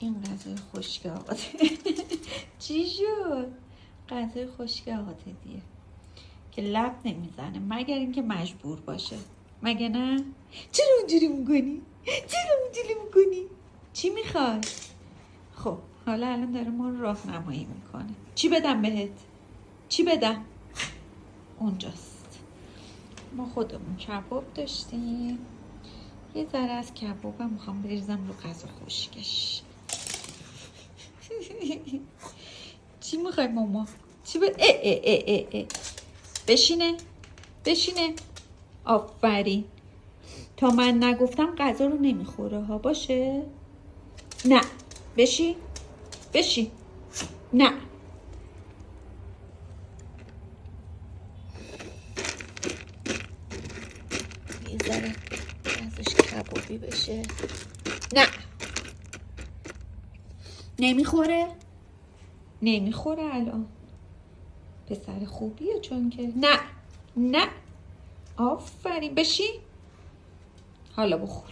این غذای خشک آقاته. چی شد؟ غذای خشک آقاته دیگه که لب نمیزنه مگر اینکه مجبور باشه، مگه نه؟ چرا اونجوری میکنی؟ چی میخوای؟ خب حالا الان داره ما رو راهنمایی میکنه. چی بدم بهت؟ چی بدم؟ اونجاست. ما خودمون کباب داشتیم، یه ذره از کبابم میخوام بریزم رو غذا خشکش. چی میخوای ماما؟ چی بشینه. آفرین. تا من نگفتم غذا رو نمیخوره ها، باشه؟ نه بشین. نه یه ذره ازش کبابی بشه. نه نمیخوره الان. پسر خوبیه چون که نه آفرین. بشین حالا بخور.